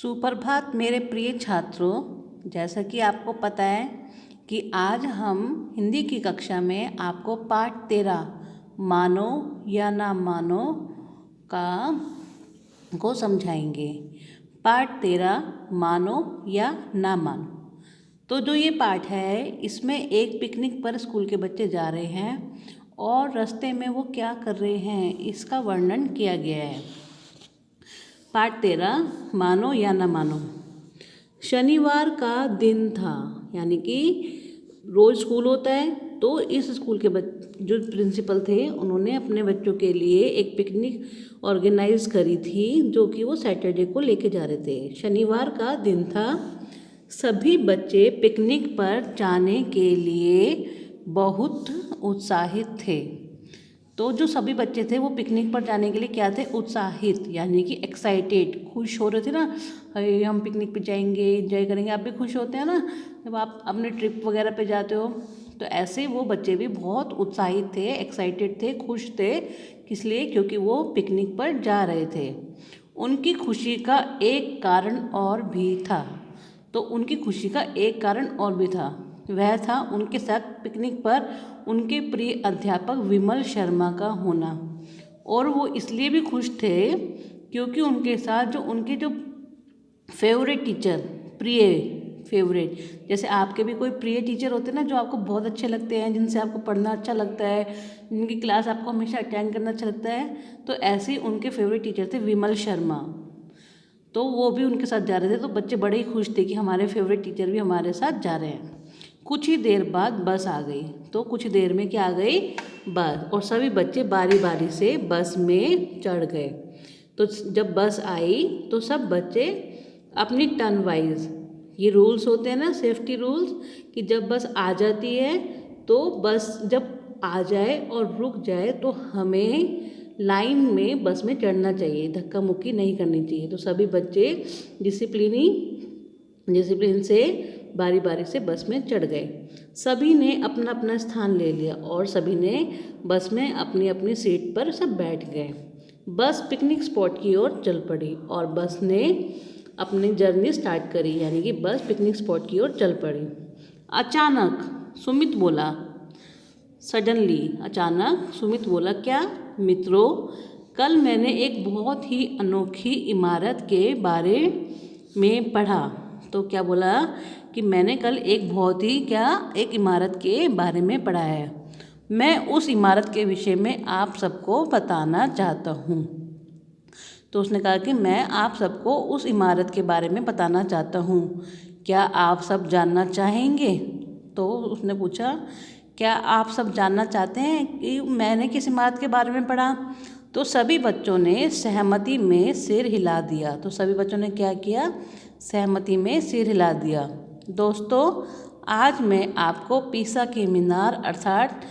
सुप्रभात मेरे प्रिय छात्रों। जैसा कि आपको पता है कि आज हम हिंदी की कक्षा में आपको पाठ 13 मानो या ना मानो का को समझाएंगे। पाठ 13 मानो या ना मानो। तो जो ये पाठ है इसमें एक पिकनिक पर स्कूल के बच्चे जा रहे हैं और रास्ते में वो क्या कर रहे हैं इसका वर्णन किया गया है। पाठ 13 मानो या ना मानो। शनिवार का दिन था, यानी कि रोज़ स्कूल होता है तो इस स्कूल के जो प्रिंसिपल थे उन्होंने अपने बच्चों के लिए एक पिकनिक ऑर्गेनाइज करी थी जो कि वो सैटरडे को लेके जा रहे थे। शनिवार का दिन था। सभी बच्चे पिकनिक पर जाने के लिए बहुत उत्साहित थे। तो जो सभी बच्चे थे वो पिकनिक पर जाने के लिए क्या थे, उत्साहित, यानी कि एक्साइटेड, खुश हो रहे थे ना। हम पिकनिक पे जाएंगे, एंजॉय करेंगे। आप भी खुश होते हैं ना जब आप अपने ट्रिप वगैरह पे जाते हो। तो ऐसे वो बच्चे भी बहुत उत्साहित थे, एक्साइटेड थे, खुश थे। किस लिए? क्योंकि वो पिकनिक पर जा रहे थे। उनकी खुशी का एक कारण और भी था। तो उनकी खुशी का एक कारण और भी था। वह था उनके साथ पिकनिक पर उनके प्रिय अध्यापक विमल शर्मा का होना। और वो इसलिए भी खुश थे क्योंकि उनके साथ उनके फेवरेट टीचर, फेवरेट, जैसे आपके भी कोई प्रिय टीचर होते हैं ना जो आपको बहुत अच्छे लगते हैं, जिनसे आपको पढ़ना अच्छा लगता है, जिनकी क्लास आपको हमेशा अटेंड करना अच्छा लगता है। तो ऐसे ही उनके फेवरेट टीचर थे विमल शर्मा। तो वो भी उनके साथ जा रहे थे। तो बच्चे बड़े ही खुश थे कि हमारे फेवरेट टीचर भी हमारे साथ जा रहे हैं। कुछ ही देर बाद बस आ गई। तो कुछ देर में क्या आ गई? बस। और सभी बच्चे बारी बारी से बस में चढ़ गए। तो जब बस आई तो सब बच्चे अपनी टर्न वाइज, ये रूल्स होते हैं ना, सेफ्टी रूल्स, कि जब बस आ जाती है तो बस जब आ जाए और रुक जाए तो हमें लाइन में बस में चढ़ना चाहिए, धक्का मुक्की नहीं करनी चाहिए। तो सभी बच्चे डिसिप्लिन से बारी बारी से बस में चढ़ गए। सभी ने अपना अपना स्थान ले लिया और सभी ने बस में अपनी अपनी सीट पर सब बैठ गए। बस पिकनिक स्पॉट की ओर चल पड़ी और बस ने अपनी जर्नी स्टार्ट करी, यानी कि बस पिकनिक स्पॉट की ओर चल पड़ी। अचानक सुमित बोला, सडनली, अचानक सुमित बोला, क्या मित्रों, कल मैंने एक बहुत ही अनोखी इमारत के बारे में पढ़ा। तो क्या बोला कि मैंने कल एक इमारत के बारे में पढ़ा है। मैं उस इमारत के विषय में आप सबको बताना चाहता हूँ। तो उसने कहा कि मैं आप सबको उस इमारत के बारे में बताना चाहता हूँ। क्या आप सब जानना चाहेंगे? तो उसने पूछा, क्या आप सब जानना चाहते हैं कि मैंने किस इमारत के बारे में पढ़ा? तो सभी बच्चों ने सहमति में सिर हिला दिया। तो सभी बच्चों ने क्या किया? सहमति में सिर हिला दिया। दोस्तों, आज मैं आपको पीसा के मीनार अर्थात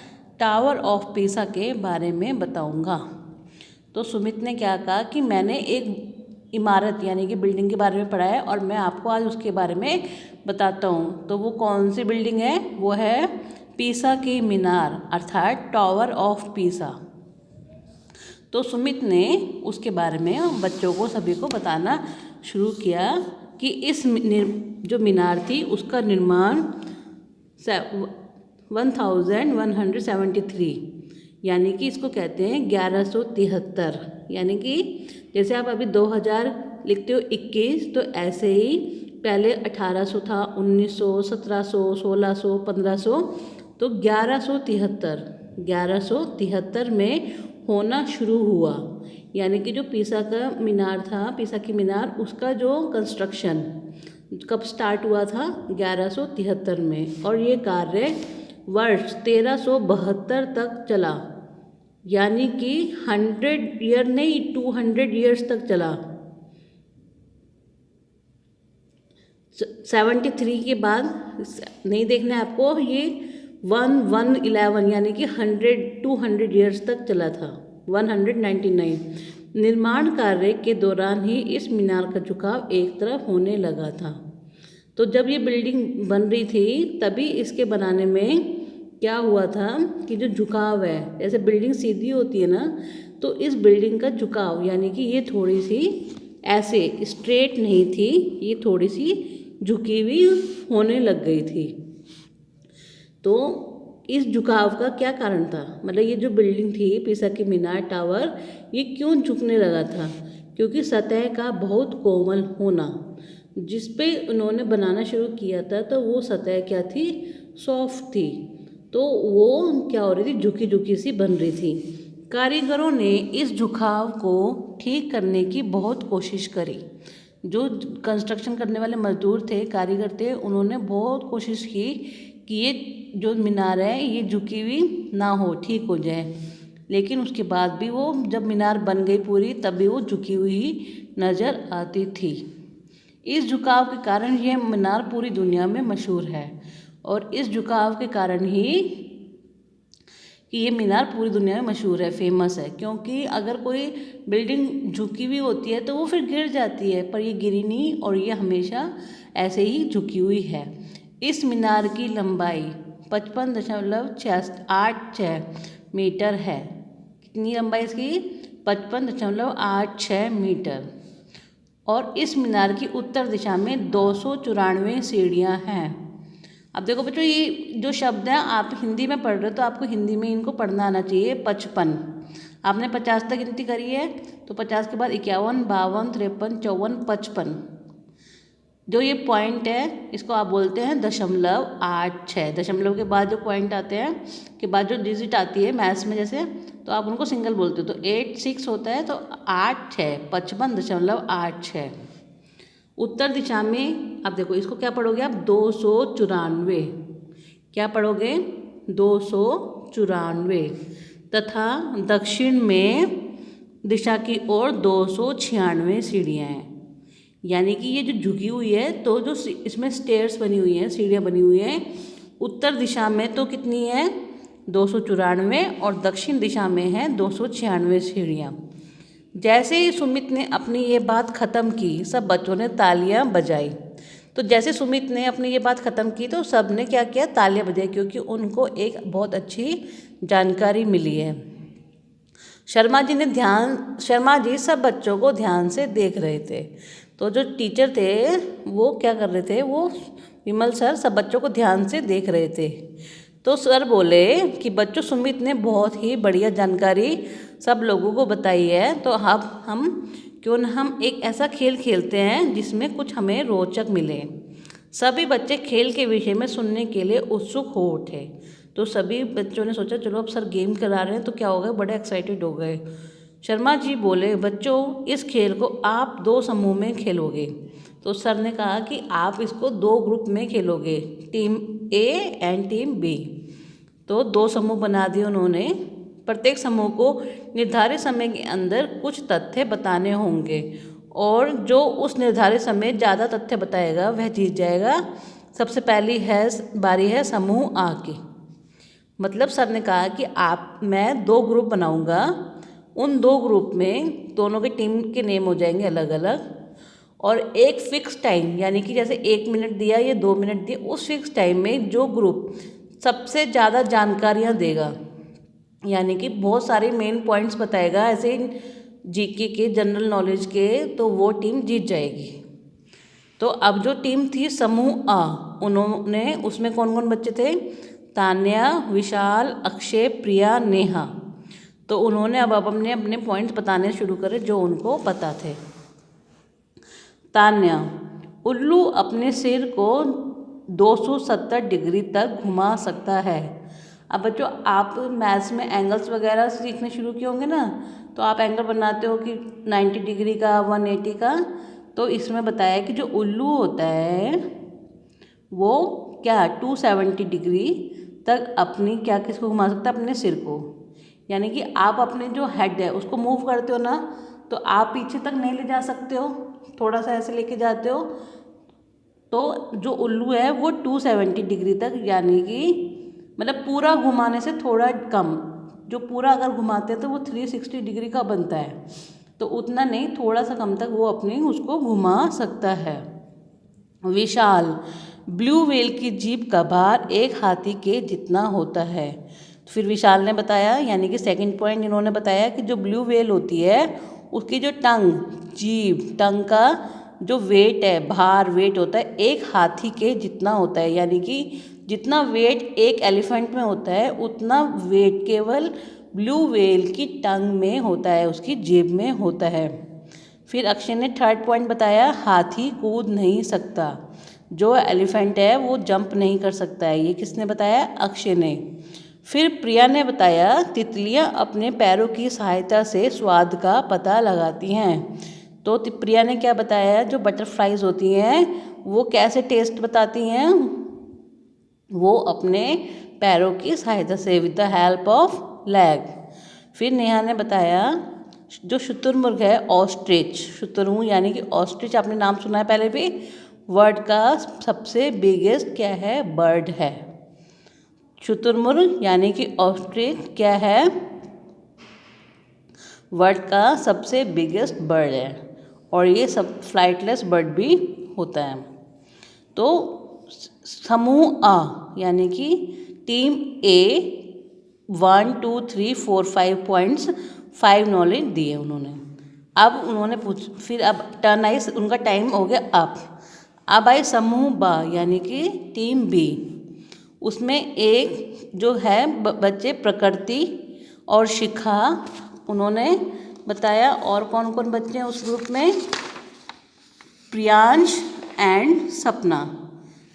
टावर ऑफ पीसा के बारे में बताऊंगा। तो सुमित ने क्या कहा कि मैंने एक इमारत यानी कि बिल्डिंग के बारे में पढ़ा है और मैं आपको आज उसके बारे में बताता हूँ। तो वो कौन सी बिल्डिंग है? वो है पीसा के मीनार अर्थात टावर ऑफ पीसा। तो सुमित ने उसके बारे में बच्चों को सभी को बताना शुरू किया कि इस जो मीनार थी उसका निर्माण 1173, यानी कि इसको कहते हैं 1173। यानी कि जैसे आप अभी 2000 लिखते हो 21, तो ऐसे ही पहले 1800 था, 1900, 1700, 1600, 1500, तो 1173 में होना शुरू हुआ। यानी कि जो पीसा का मीनार था, पीसा की मीनार, उसका जो कंस्ट्रक्शन कब स्टार्ट हुआ था? 1173 में। और ये कार्य वर्ष 1372 तक चला, यानी कि 100 ईयर नहीं 200 ईयर्स तक चला। 73 के बाद नहीं देखना है आपको, ये 1111 यानी कि 200 ईयर्स तक चला था। 199 निर्माण कार्य के दौरान ही इस मीनार का झुकाव एक तरफ होने लगा था। तो जब ये बिल्डिंग बन रही थी तभी इसके बनाने में क्या हुआ था कि जो झुकाव है, जैसे बिल्डिंग सीधी होती है ना, तो इस बिल्डिंग का झुकाव यानी कि ये थोड़ी सी ऐसे स्ट्रेट नहीं थी, ये थोड़ी सी झुकी हुई होने लग गई थी। तो इस झुकाव का क्या कारण था, मतलब ये जो बिल्डिंग थी पीसा की मीनार टावर, ये क्यों झुकने लगा था? क्योंकि सतह का बहुत कोमल होना, जिस पे उन्होंने बनाना शुरू किया था, तो वो सतह क्या थी, सॉफ्ट थी, तो वो क्या हो रही थी, झुकी झुकी सी बन रही थी। कारीगरों ने इस झुकाव को ठीक करने की बहुत कोशिश करी। जो कंस्ट्रक्शन करने वाले मजदूर थे, कारीगर थे, उन्होंने बहुत कोशिश की कि ये जो मीनार है ये झुकी हुई ना हो, ठीक हो जाए। लेकिन उसके बाद भी वो जब मीनार बन गई पूरी, तब भी वो झुकी हुई नज़र आती थी। इस झुकाव के कारण यह मीनार पूरी दुनिया में मशहूर है, और इस झुकाव के कारण ही कि ये मीनार पूरी दुनिया में मशहूर है, फेमस है। क्योंकि अगर कोई बिल्डिंग झुकी हुई होती है तो वो फिर गिर जाती है, पर ये गिरी नहीं और ये हमेशा ऐसे ही झुकी हुई है। इस मीनार की लंबाई 55.86 मीटर है। कितनी लंबाई इसकी? 55.86 मीटर। और इस मीनार की उत्तर दिशा में 294 सीढ़ियाँ हैं। अब देखो बच्चों, ये जो शब्द हैं आप हिंदी में पढ़ रहे हो तो आपको हिंदी में इनको पढ़ना आना चाहिए। 55, आपने 50 तक गिनती करी है, तो 50 के बाद 51, 52, 53, 54, 55। जो ये पॉइंट है इसको आप बोलते हैं 0.86। दशमलव के बाद जो पॉइंट आते हैं, के बाद जो डिजिट आती है मैथ्स में जैसे, तो आप उनको सिंगल बोलते हो। तो 86 होता है, तो 86, 55.86। उत्तर दिशा में अब देखो इसको क्या पढ़ोगे आप, 294। क्या पढ़ोगे? 294। तथा दक्षिण में दिशा की ओर 296 सीढ़ियाँ हैं। यानी कि ये जो झुकी हुई है, तो जो इसमें स्टेयर्स बनी हुई हैं, सीढ़ियाँ बनी हुई हैं, उत्तर दिशा में तो कितनी है, 294, और दक्षिण दिशा में है 296 सीढ़ियाँ। जैसे ही सुमित ने अपनी ये बात ख़त्म की, सब बच्चों ने तालियां बजाई। तो जैसे सुमित ने अपनी ये बात ख़त्म की तो सब ने क्या किया, तालियां बजाई, क्योंकि उनको एक बहुत अच्छी जानकारी मिली है। शर्मा जी सब बच्चों को ध्यान से देख रहे थे। तो जो टीचर थे वो क्या कर रहे थे, वो विमल सर सब बच्चों को ध्यान से देख रहे थे। तो सर बोले कि बच्चों, सुमित ने बहुत ही बढ़िया जानकारी सब लोगों को बताई है, तो अब हम क्यों न हम एक ऐसा खेल खेलते हैं जिसमें कुछ हमें रोचक मिले। सभी बच्चे खेल के विषय में सुनने के लिए उत्सुक हो उठे। तो सभी बच्चों ने सोचा चलो अब सर गेम करा रहे हैं तो क्या हो गए, बड़े एक्साइटेड हो गए। शर्मा जी बोले, बच्चों इस खेल को आप 2 समूह में खेलोगे। तो सर ने कहा कि आप इसको 2 ग्रुप में खेलोगे, team A and team B. तो 2 समूह बना दिए उन्होंने। प्रत्येक समूह को निर्धारित समय के अंदर कुछ तथ्य बताने होंगे, और जो उस निर्धारित समय ज़्यादा तथ्य बताएगा वह जीत जाएगा। सबसे पहली बारी है समूह आ की। मतलब सर ने कहा कि मैं 2 ग्रुप बनाऊंगा, उन 2 ग्रुप में दोनों के टीम के नेम हो जाएंगे अलग अलग, और एक फिक्स टाइम, यानी कि जैसे 1 मिनट दिया या 2 मिनट दिए, उस फिक्स टाइम में जो ग्रुप सबसे ज़्यादा जानकारियाँ देगा, यानी कि बहुत सारे मेन पॉइंट्स बताएगा ऐसे जीके के, जनरल नॉलेज के, तो वो टीम जीत जाएगी। तो अब जो टीम थी समूह आ, उन्होंने उसमें कौन कौन बच्चे थे, तान्या, विशाल, अक्षय, प्रिया, नेहा। तो उन्होंने अब अपने अपने पॉइंट्स बताने शुरू करे जो उनको पता थे। तान्या, उल्लू अपने सिर को 270 डिग्री तक घुमा सकता है। अब बच्चों आप मैथ्स में एंगल्स वगैरह सीखने शुरू किए होंगे ना, तो आप एंगल बनाते हो कि 90 डिग्री का, 180 का। तो इसमें बताया कि जो उल्लू होता है वो क्या 270 डिग्री तक अपनी क्या किसको घुमा सकता है, अपने सिर को। यानी कि आप अपने जो हेड है उसको मूव करते हो ना, तो आप पीछे तक नहीं ले जा सकते हो, थोड़ा सा ऐसे लेके जाते हो, तो जो उल्लू है वो 270 डिग्री तक, यानी कि मतलब पूरा घुमाने से थोड़ा कम, जो पूरा अगर घुमाते हैं तो वो 360 डिग्री का बनता है, तो उतना नहीं, थोड़ा सा कम तक वो अपनी उसको घुमा सकता है। विशाल, ब्लू व्हेल की जीभ का भार 1 हाथी के जितना होता है। तो फिर विशाल ने बताया, यानी कि सेकंड पॉइंट इन्होंने बताया कि जो ब्लू व्हेल होती है उसकी जो टंग, जीभ, टंग का जो वेट है, भार वेट होता है एक हाथी के जितना होता है, यानी कि जितना वेट एक एलिफेंट में होता है उतना वेट केवल ब्लू व्हेल की टंग में होता है, उसकी जेब में होता है। फिर अक्षय ने थर्ड पॉइंट बताया, हाथी कूद नहीं सकता, जो एलिफेंट है वो जंप नहीं कर सकता है। ये किसने बताया? अक्षय ने। फिर प्रिया ने बताया, तितलियां अपने पैरों की सहायता से स्वाद का पता लगाती हैं। तो प्रिया ने क्या बताया, जो बटरफ्लाइज होती हैं वो कैसे टेस्ट बताती हैं? वो अपने पैरों की सहायता से, with the help of leg. फिर नेहा ने बताया, जो शुतुरमुर्ग है ऑस्ट्रिच, शुतुरमुर्ग यानी कि ऑस्ट्रिच, आपने नाम सुना है पहले भी, वर्ल्ड का सबसे बिगेस्ट क्या है? बर्ड है। शुतुरमुर्ग यानी कि ऑस्ट्रिच क्या है? वर्ल्ड का सबसे बिगेस्ट बर्ड है, और ये सब फ्लाइटलेस बर्ड भी होता है। तो समूह आ यानी कि टीम ए 1 2 3 4 5 पॉइंट्स 5 नॉलेज दिए उन्होंने। अब उन्होंने फिर अब टर्न आई, उनका टाइम हो गया अप। अब आई समूह बा यानी कि टीम बी। उसमें एक जो है बच्चे प्रकृति और शिखा उन्होंने बताया, और कौन कौन बच्चे हैं उस ग्रुप में? प्रियांश एंड सपना।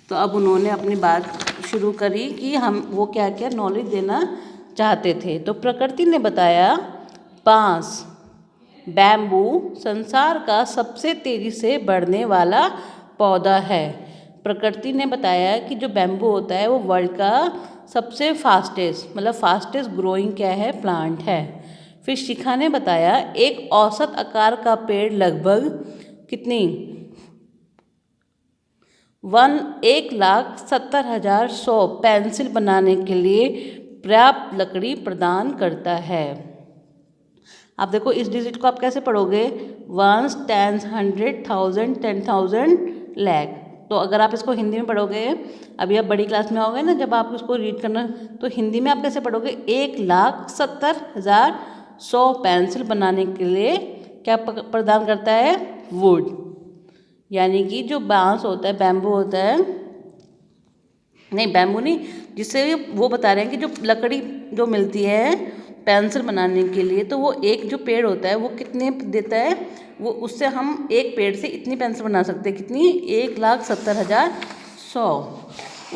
तो अब उन्होंने अपनी बात शुरू करी कि हम वो क्या क्या नॉलेज देना चाहते थे। तो प्रकृति ने बताया, बांस, बैम्बू संसार का सबसे तेज़ी से बढ़ने वाला पौधा है। प्रकृति ने बताया कि जो बैम्बू होता है वो वर्ल्ड का सबसे फास्टेस्ट, मतलब फास्टेस्ट ग्रोइंग क्या है? प्लांट है। फिर शिखा ने बताया, एक औसत आकार का पेड़ लगभग कितनी 1,70,100 पेंसिल बनाने के लिए पर्याप्त लकड़ी प्रदान करता है। आप देखो इस डिजिट को आप कैसे पढ़ोगे? 1 10 100 1000 10,000 लाख। तो अगर आप इसको हिंदी में पढ़ोगे, अभी आप बड़ी क्लास में आओगे ना, जब आप इसको रीड करना, तो हिंदी में आप कैसे पढ़ोगे? 1,70,100 पेंसिल बनाने के लिए क्या प्रदान करता है? वुड, यानी कि जो बांस होता है, बैम्बू होता है, नहीं बैम्बू नहीं, जिससे वो बता रहे हैं कि जो लकड़ी जो मिलती है पेंसिल बनाने के लिए, तो वो एक जो पेड़ होता है वो कितने देता है? वो उससे हम एक पेड़ से इतनी पेंसिल बना सकते हैं, कितनी? 1,70,100।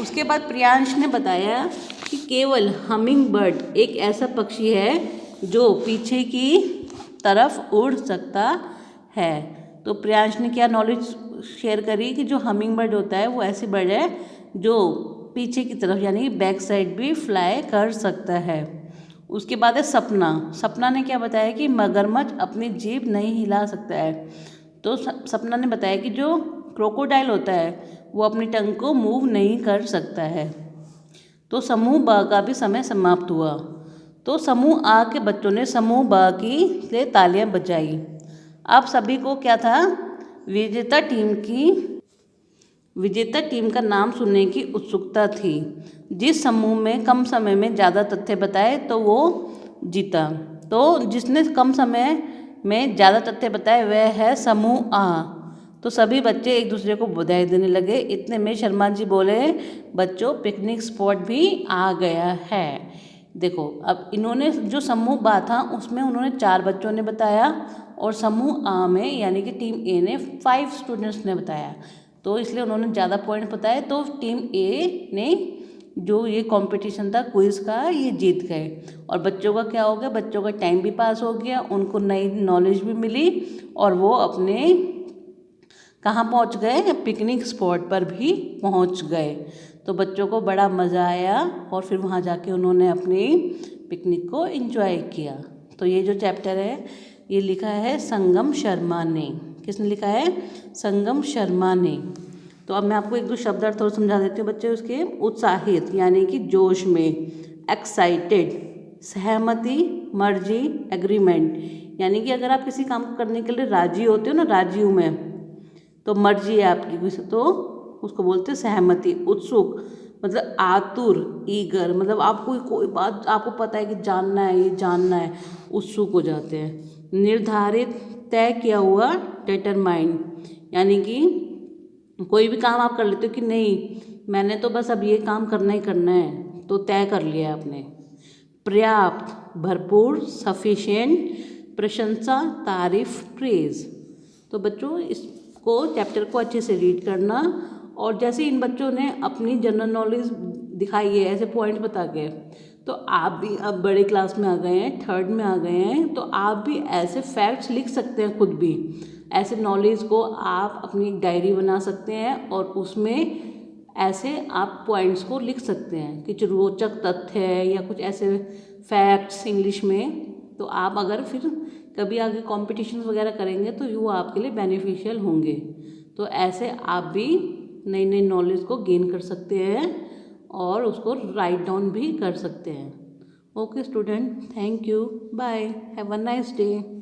उसके बाद प्रियांश ने बताया कि केवल हमिंग बर्ड एक ऐसा पक्षी है जो पीछे की तरफ उड़ सकता है। तो प्रियांश ने क्या नॉलेज शेयर करी कि जो हमिंग बर्ड होता है वो ऐसी बर्ड है जो पीछे की तरफ यानी बैक साइड भी फ्लाई कर सकता है। उसके बाद है सपना। सपना ने क्या बताया कि मगरमच्छ अपनी जीभ नहीं हिला सकता है। तो सपना ने बताया कि जो क्रोकोडाइल होता है वो अपनी टंग को मूव नहीं कर सकता है। तो समूह ब का भी समय समाप्त हुआ। तो समूह आ के बच्चों ने समूह ब की लिए तालियां बजाई। अब सभी को क्या था? विजेता टीम का नाम सुनने की उत्सुकता थी। जिस समूह में कम समय में ज़्यादा तथ्य बताए तो वो जीता। तो जिसने कम समय में ज़्यादा तथ्य बताए वह है समूह आ। तो सभी बच्चे एक दूसरे को बधाई देने लगे। इतने में शर्मा जी बोले, बच्चों पिकनिक स्पॉट भी आ गया है। देखो अब इन्होंने जो समूह बा था उसमें उन्होंने 4 बच्चों ने बताया, और समूह आ में यानी कि टीम ए ने 5 स्टूडेंट्स ने बताया, तो इसलिए उन्होंने ज़्यादा पॉइंट बताए। तो टीम ए ने जो ये कंपटीशन था क्विज का, ये जीत गए। और बच्चों का क्या हो गया? बच्चों का टाइम भी पास हो गया, उनको नई नॉलेज भी मिली, और वो अपने कहाँ पहुँच गए? पिकनिक स्पॉट पर भी पहुँच गए। तो बच्चों को बड़ा मज़ा आया, और फिर वहाँ जाके उन्होंने अपनी पिकनिक को एंजॉय किया। तो ये जो चैप्टर है ये लिखा है संगम शर्मा ने। किसने लिखा है? संगम शर्मा ने। तो अब मैं आपको 1-2 शब्द अर्थ और समझा देती हूँ बच्चे उसके। उत्साहित यानी कि जोश में, एक्साइटेड, सहमति, मर्जी, एग्रीमेंट, यानी कि अगर आप किसी काम को करने के लिए राजी होते हो ना, राजी हूँ मैं, तो मर्जी है आपकी, तो उसको बोलते हैं सहमति। उत्सुक मतलब आतुर, ईगर, मतलब आपको कोई बात आपको पता है कि जानना है, ये जानना है, उत्सुक हो जाते हैं। निर्धारित, तय किया हुआ, डिटरमाइंड, यानी कि कोई भी काम आप कर लेते हो कि नहीं मैंने तो बस अब ये काम करना ही करना है, तो तय कर लिया आपने। पर्याप्त, भरपूर, सफिशिएंट, प्रशंसा, तारीफ, प्रेज। तो बच्चों इसको चैप्टर को अच्छे से रीड करना, और जैसे इन बच्चों ने अपनी जनरल नॉलेज दिखाई है ऐसे पॉइंट बता के, तो आप भी अब बड़े क्लास में आ गए हैं, 3rd में आ गए हैं, तो आप भी ऐसे फैक्ट्स लिख सकते हैं खुद भी। ऐसे नॉलेज को आप अपनी एक डायरी बना सकते हैं और उसमें ऐसे आप पॉइंट्स को लिख सकते हैं, कुछ रोचक तथ्य है या कुछ ऐसे फैक्ट्स इंग्लिश में। तो आप अगर फिर कभी आगे कॉम्पिटिशन वगैरह करेंगे तो वो आपके लिए बेनिफिशियल होंगे। तो ऐसे आप भी नई नई नॉलेज को गेन कर सकते हैं और उसको राइट डाउन भी कर सकते हैं। Okay student, thank you, bye, have a nice day.